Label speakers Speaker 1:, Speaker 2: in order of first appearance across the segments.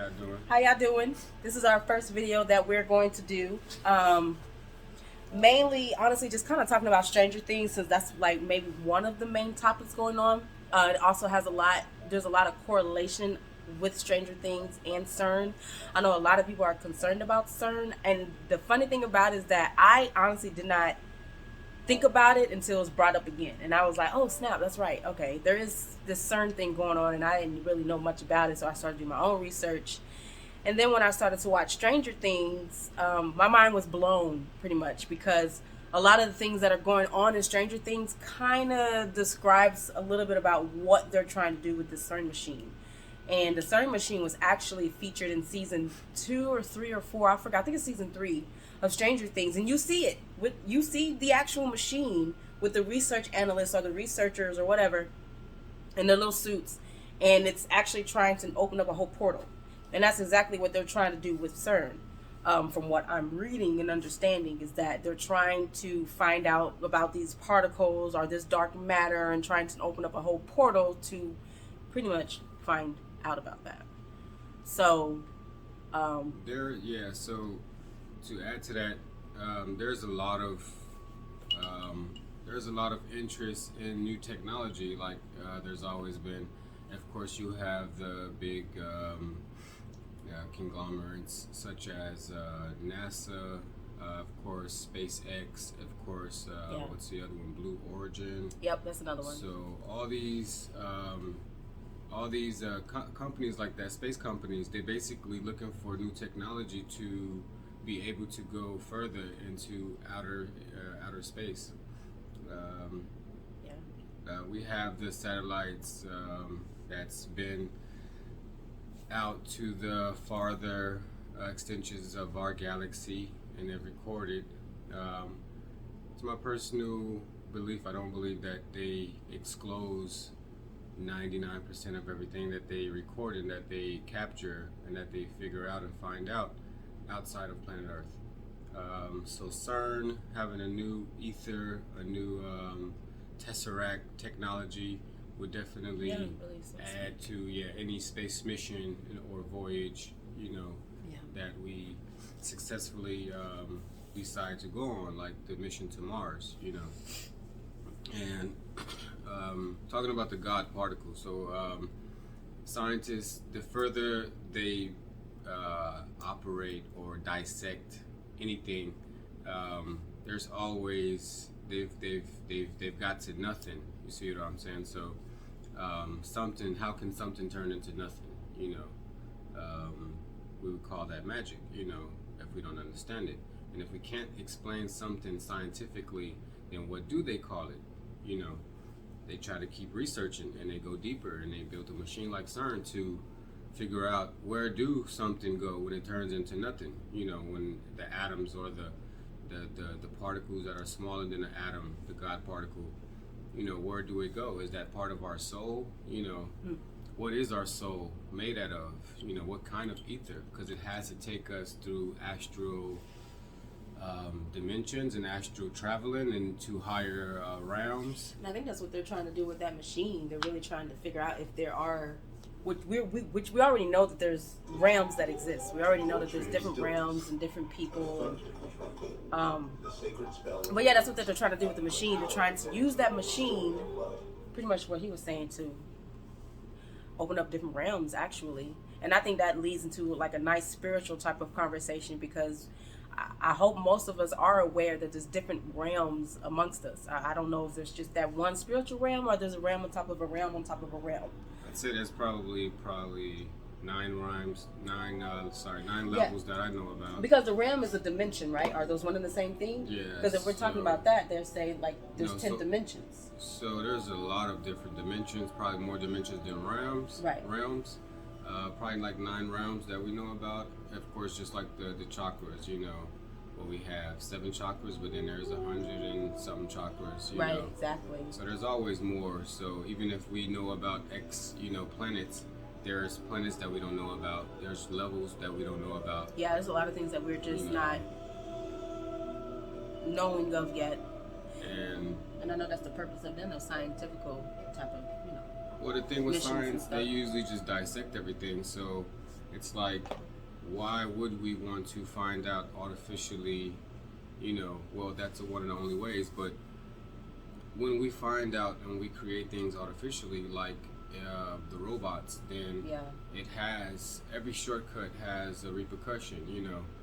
Speaker 1: y'all doing?
Speaker 2: How y'all doing? This is our first video that we're going to do. Mainly, honestly, just kind of talking about Stranger Things, since that's like maybe one of the main topics going on. It also has there's a lot of correlation with Stranger Things and CERN. I know a lot of people are concerned about CERN, and the funny thing about it is that I honestly did not think about it until it was brought up again, and I was like, oh snap, that's right, okay, there is this CERN thing going on, and I didn't really know much about it, so I started doing my own research. And then when I started to watch Stranger Things, my mind was blown pretty much, because a lot of the things that are going on in Stranger Things kind of describes a little bit about what they're trying to do with the CERN machine. And the CERN machine was actually featured in season 2 or 3 or 4, I forgot, I think it's season 3 of Stranger Things. And you see it. You see the actual machine with the research analysts or the researchers or whatever in their little suits. And it's actually trying to open up a whole portal. And that's exactly what they're trying to do with CERN. From what I'm reading and understanding, is that they're trying to find out about these particles or this dark matter and trying to open up a whole portal to pretty much find out about that. So
Speaker 1: so to add to that, there's a lot of interest in new technology, like there's always been. Of course, you have the big conglomerates such as NASA, of course SpaceX, of course what's the other one, Blue Origin.
Speaker 2: Yep, that's another one.
Speaker 1: So all these companies like that, space companies, they're basically looking for new technology to be able to go further into outer space. We have the satellites that's been out to the farther extensions of our galaxy, and they've recorded. It's my personal belief, I don't believe that they disclose 99% of everything that they record and that they capture and that they figure out and find out outside of planet Earth. So CERN having a new ether, a new tesseract technology would definitely add to any space mission or voyage, that we successfully decide to go on, like the mission to Mars, And talking about the God particle, so scientists, the further they operate or dissect anything, there's always they've got to nothing. You see what I'm saying? So how can something turn into nothing? We would call that magic, if we don't understand it. And if we can't explain something scientifically, then what do they call it? They try to keep researching, and they go deeper, and they build a machine like CERN to figure out where do something go when it turns into nothing. When the atoms or the particles that are smaller than the atom, the God particle, where do it go? Is that part of our soul? What is our soul made out of? What kind of ether? Because it has to take us through astral dimensions and astral traveling into higher realms.
Speaker 2: And I think that's what they're trying to do with that machine. They're really trying to figure out if there are, which we already know that there's realms that exist. We already know that there's different realms and different people. But yeah, that's what they're trying to do with the machine. They're trying to use that machine, pretty much what he was saying, to open up different realms, actually. And I think that leads into like a nice spiritual type of conversation, because I hope most of us are aware that there's different realms amongst us. I don't know if there's just that one spiritual realm, or there's a realm on top of a realm on top of a realm.
Speaker 1: I'd say there's probably 9 levels that I know about.
Speaker 2: Because the realm is a dimension, right? Are those one and the same thing?
Speaker 1: Yeah.
Speaker 2: Because if we're talking about that, they're saying like there's 10 dimensions.
Speaker 1: So there's a lot of different dimensions, probably more dimensions than realms.
Speaker 2: Right.
Speaker 1: Realms. Probably like 9 realms that we know about. Of course, just like the chakras, we have 7 chakras, but then there's 100 and something chakras, you know.
Speaker 2: Exactly.
Speaker 1: So there's always more. So even if we know about X, planets, there's planets that we don't know about. There's levels that we don't know about.
Speaker 2: Yeah, there's a lot of things that we're just not knowing of yet. And I know that's the purpose of them, a scientific type of,
Speaker 1: Well, the thing with science, they usually just dissect everything. So it's like, why would we want to find out artificially? Well, that's one of the only ways. But when we find out and we create things artificially, like the robots, then
Speaker 2: Yeah.
Speaker 1: it has every shortcut has a repercussion.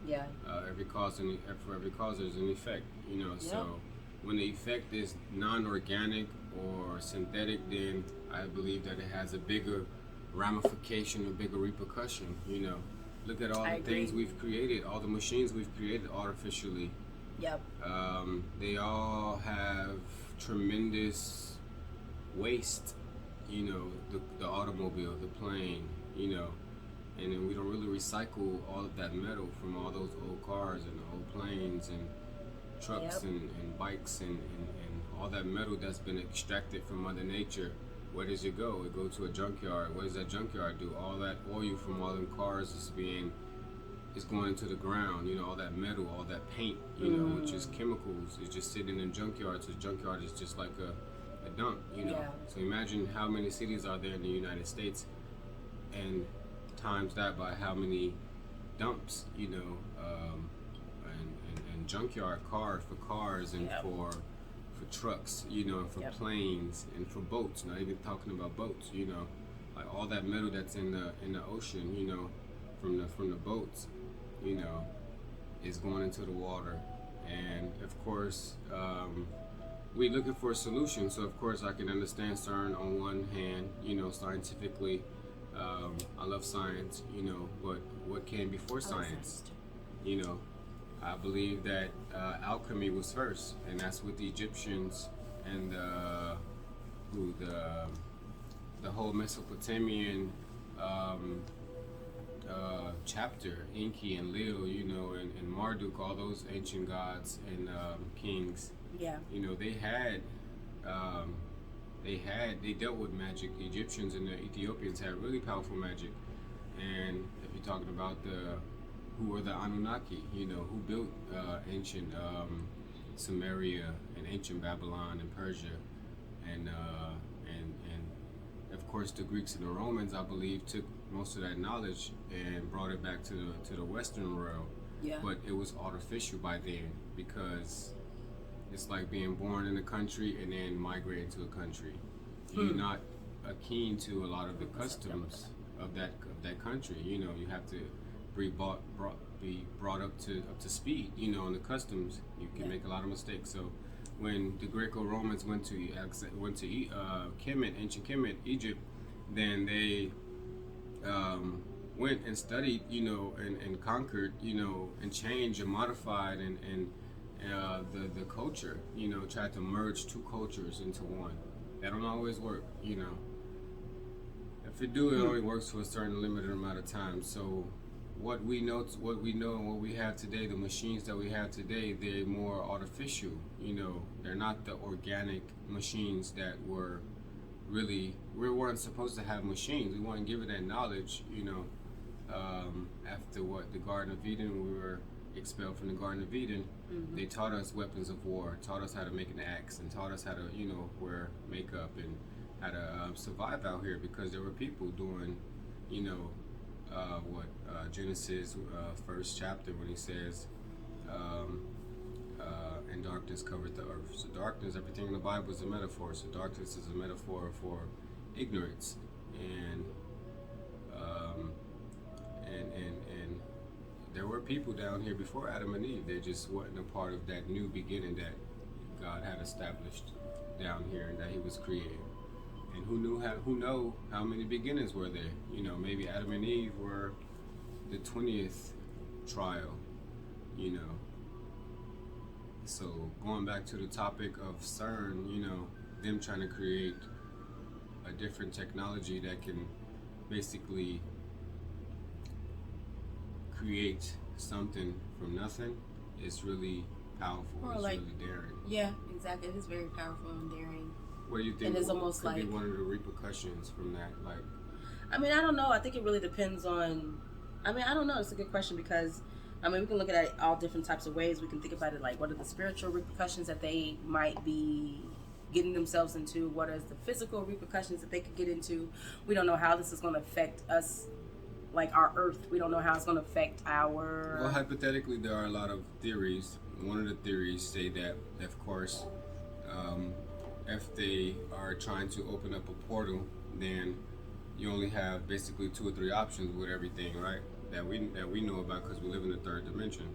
Speaker 2: Yeah.
Speaker 1: For every cause there's an effect.
Speaker 2: Yep.
Speaker 1: So when the effect is non-organic or synthetic, then I believe that it has a bigger ramification, a bigger repercussion. Look at all
Speaker 2: I
Speaker 1: the things
Speaker 2: agree.
Speaker 1: we've created, all the machines we've created artificially.
Speaker 2: Yep.
Speaker 1: They all have tremendous waste. The automobile, the plane. And then we don't really recycle all of that metal from all those old cars and old planes and trucks
Speaker 2: Yep.
Speaker 1: and bikes and all that metal that's been extracted from Mother Nature. Where does it go? It goes to a junkyard. What does that junkyard do? All that oil from all them cars is going into the ground. All that metal, all that paint, which is chemicals, is just sitting in junkyards. The junkyard is just like a dump.
Speaker 2: Yeah.
Speaker 1: So imagine how many cities are there in the United States, and times that by how many dumps, and junkyard cars for cars and
Speaker 2: Yep.
Speaker 1: for trucks, and for
Speaker 2: Yep.
Speaker 1: planes and for boats. Not even talking about boats, like all that metal that's in the ocean, from the boats, you know, is going into the water. And of course, we're looking for a solution. So of course, I can understand CERN on one hand, scientifically. I love science, but what came before science? You know, I believe that alchemy was first, and that's what the Egyptians and the whole Mesopotamian chapter, Enki and Lil, and Marduk, all those ancient gods and kings.
Speaker 2: Yeah.
Speaker 1: They dealt with magic. The Egyptians and the Ethiopians had really powerful magic. And if you're talking about who were the Anunnaki, who built ancient Sumeria and ancient Babylon and Persia, and of course the Greeks and the Romans, I believe, took most of that knowledge and brought it back to the Western world.
Speaker 2: Yeah.
Speaker 1: But it was artificial by then, because it's like being born in a country and then migrating to a country. You're not keen to a lot of the customs of that country. You have to be brought up to speed. On the customs, you can make a lot of mistakes. So when the Greco-Romans went to Kemet, ancient Kemet, Egypt, then they went and studied, and conquered, and changed and modified and the culture, tried to merge two cultures into one. That don't always work, If it do, it only works for a certain limited amount of time. So what we know and what we have today, the machines that we have today, they're more artificial. They're not the organic machines that were really. We weren't supposed to have machines. We weren't given that knowledge. After the Garden of Eden, we were expelled from the Garden of Eden. They taught us weapons of war, taught us how to make an axe, and taught us how to wear makeup and how to survive out here, because there were people doing Genesis first chapter, when he says and darkness covered the earth. So darkness, everything in the Bible is a metaphor. So darkness is a metaphor for ignorance, and there were people down here before Adam and Eve. They just wasn't a part of that new beginning that God had established down here and that He was creating. And who know how many beginnings were there? Maybe Adam and Eve were the 20th trial. So going back to the topic of CERN, them trying to create a different technology that can basically create something from nothing is really powerful. It's really daring.
Speaker 2: Yeah, exactly. It is very powerful and daring.
Speaker 1: What do you think?
Speaker 2: It is almost
Speaker 1: could
Speaker 2: like
Speaker 1: be one of the repercussions from that? Like,
Speaker 2: I don't know. I think it really depends on. I don't know. It's a good question, because we can look at it all different types of ways. We can think about it like, what are the spiritual repercussions that they might be getting themselves into? What are the physical repercussions that they could get into? We don't know how this is going to affect us, like our Earth. We don't know how it's going to affect our.
Speaker 1: Well, hypothetically, there are a lot of theories. One of the theories say that, of course, if they are trying to open up a portal, then you only have basically 2 or 3 options with everything, right? That we know about because we live in the third dimension,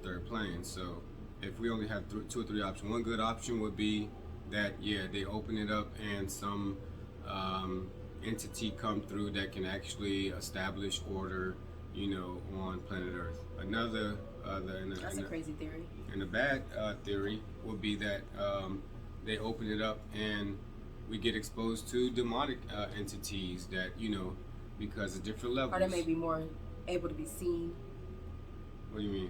Speaker 1: third plane. So if we only have 2 or 3 options, one good option would be that they open it up and some entity come through that can actually establish order, on planet Earth. Another,
Speaker 2: That's a crazy theory.
Speaker 1: and a bad theory would be that they open it up and we get exposed to demonic entities that, because of different levels.
Speaker 2: Or they may be more able to be seen.
Speaker 1: What do you mean?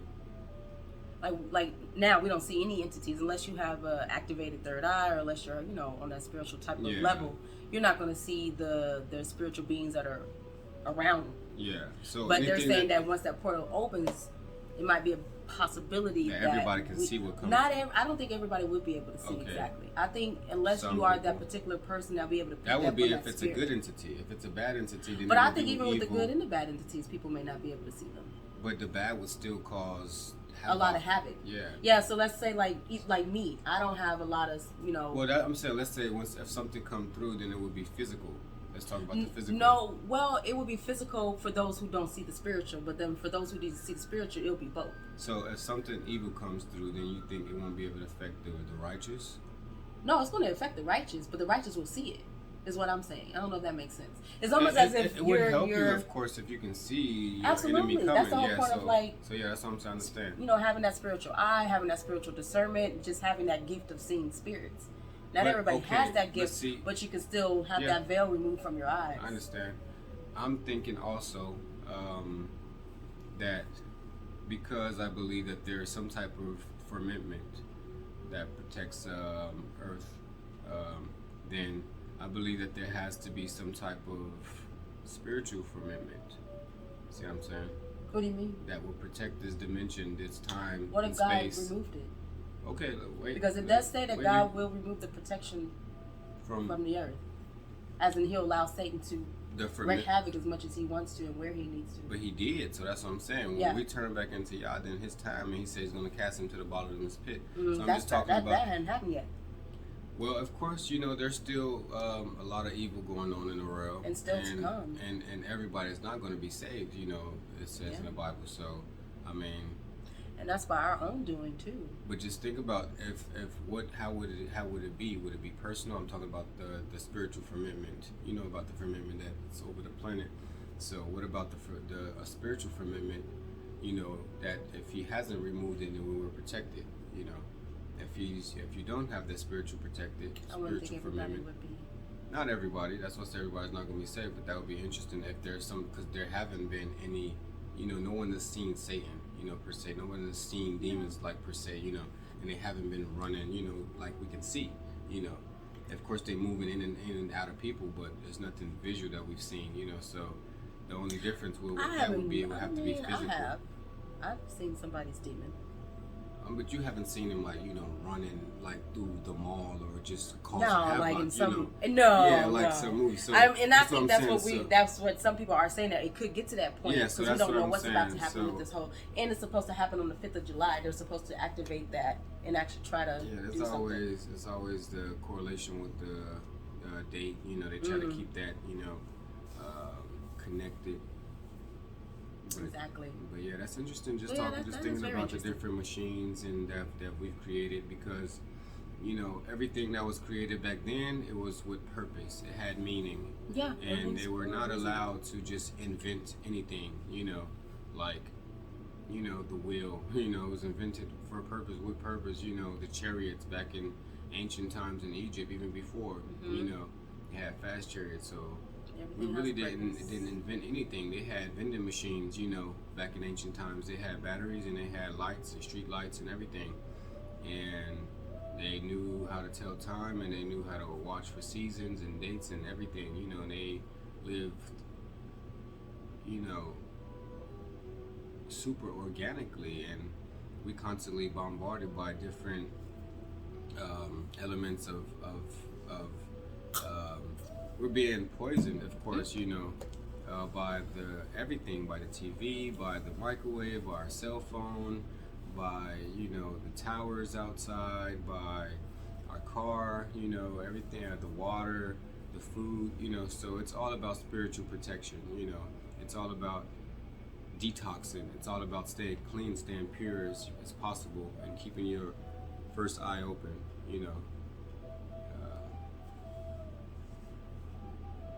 Speaker 2: Like now we don't see any entities unless you have a activated third eye, or unless you're on that spiritual type of level. You're not going to see the spiritual beings that are around.
Speaker 1: Yeah. So,
Speaker 2: but they're saying that once that portal opens, it might be a possibility that
Speaker 1: everybody can see what comes.
Speaker 2: I don't think everybody would be able to see exactly. I think unless you are that particular person, that'll be able to pick
Speaker 1: that would be if
Speaker 2: that
Speaker 1: it's
Speaker 2: spirit.
Speaker 1: a good entity. If it's a bad entity, then
Speaker 2: but I think even with the good and the bad entities, people may not be able to see them.
Speaker 1: But the bad would still cause
Speaker 2: a lot of havoc. Yeah. So let's say like me, I don't have a lot of
Speaker 1: Well, I'm saying let's say if something come through, then it would be physical. Let's talk about the physical.
Speaker 2: No, well, it would be physical for those who don't see the spiritual, but then for those who do see the spiritual, it'll be both.
Speaker 1: So if something evil comes through, then you think it won't be able to affect the righteous?
Speaker 2: No, it's going to affect the righteous, but the righteous will see it. Is what I'm saying. I don't know if that makes sense. It's almost as if
Speaker 1: it would help you, of course, if you can see your
Speaker 2: absolutely.
Speaker 1: enemy coming.
Speaker 2: That's the whole point of
Speaker 1: So that's what I'm trying to understand.
Speaker 2: Having that spiritual eye, having that spiritual discernment, just having that gift of seeing spirits. Not everybody has that gift, but you can still have that veil removed from your eyes.
Speaker 1: I understand. I'm thinking also that because I believe that there is some type of firmament that protects Earth, then I believe that there has to be some type of spiritual firmament. See what I'm saying?
Speaker 2: What do you mean?
Speaker 1: That will protect this dimension, this time,
Speaker 2: what if
Speaker 1: space.
Speaker 2: God removed it?
Speaker 1: Okay, wait.
Speaker 2: Because it does say that God will remove the protection from the earth. As in, he'll allow Satan to wreak havoc as much as he wants to and where he needs to.
Speaker 1: But he did, so that's what I'm saying. When we turn back into Yah, then his time, and he says he's going to cast him to the bottomless pit. So I'm just talking about...
Speaker 2: That hadn't happened yet.
Speaker 1: Well, of course, there's still a lot of evil going on in the world.
Speaker 2: And still to come.
Speaker 1: And everybody's not going to be saved, it says in the Bible. So, I mean...
Speaker 2: And that's by our own doing too.
Speaker 1: But just think about how would it be? Would it be personal? I'm talking about the spiritual firmament. You know about the firmament that's over the planet. So what about the spiritual firmament? That if he hasn't removed it, then we were protected. If you don't have that spiritual firmament,
Speaker 2: would be.
Speaker 1: Not everybody. That's why everybody's not going to be saved. But that would be interesting if there's some, because there haven't been any. No one has seen Satan. Per se, no one has seen demons per se, and they haven't been running, like we can see, Of course, they're moving in and out of people, but there's nothing visual that we've seen, So the only difference would have to be physical.
Speaker 2: I've seen somebody's demon.
Speaker 1: But you haven't seen him running through the mall or just causing havoc, some movies. So
Speaker 2: I think that's what some people are saying, that it could get to that point because we don't know what's about to happen with this whole. And it's supposed to happen on the 5th of July. They're supposed to activate that and actually try to do something.
Speaker 1: It's always the correlation with the date. They try to keep that connected.
Speaker 2: Exactly.
Speaker 1: But yeah, that's interesting. Just thinking about the different machines and that we've created, because everything that was created back then, it was with purpose. It had meaning.
Speaker 2: Yeah.
Speaker 1: And they were not allowed to just invent anything. The wheel. It was invented for a purpose. With purpose. The chariots back in ancient times in Egypt, even before. They had fast chariots. So. We really didn't invent anything. They had vending machines, back in ancient times. They had batteries and they had lights and street lights and everything. And they knew how to tell time and they knew how to watch for seasons and dates and everything, and they lived, super organically. And we constantly bombarded by different elements of we're being poisoned, of course, by the everything, by the TV, by the microwave, by our cell phone, by the towers outside, by our car, everything, the water, the food, so it's all about spiritual protection. It's all about detoxing. It's all about staying clean, staying pure as possible, and keeping your first eye open.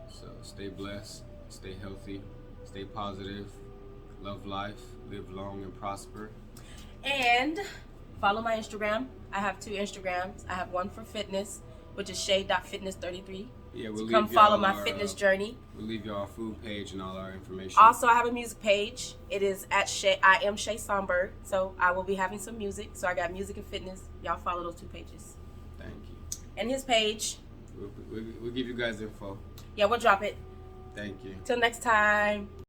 Speaker 1: So stay blessed, stay healthy, stay positive, love life, live long and prosper.
Speaker 2: And follow my Instagram. I have 2 Instagrams. I have one for fitness, which is shade.fitness33.
Speaker 1: Yeah, we'll
Speaker 2: come follow my fitness journey.
Speaker 1: We'll leave you our food page and all our information.
Speaker 2: Also, I have a music page. It is at Shay. I am Shay Sonberg. So I will be having some music. So I got music and fitness. Y'all follow those 2 pages.
Speaker 1: Thank you.
Speaker 2: And his page.
Speaker 1: We'll give you guys info.
Speaker 2: Yeah, we'll drop it.
Speaker 1: Thank you.
Speaker 2: Till next time.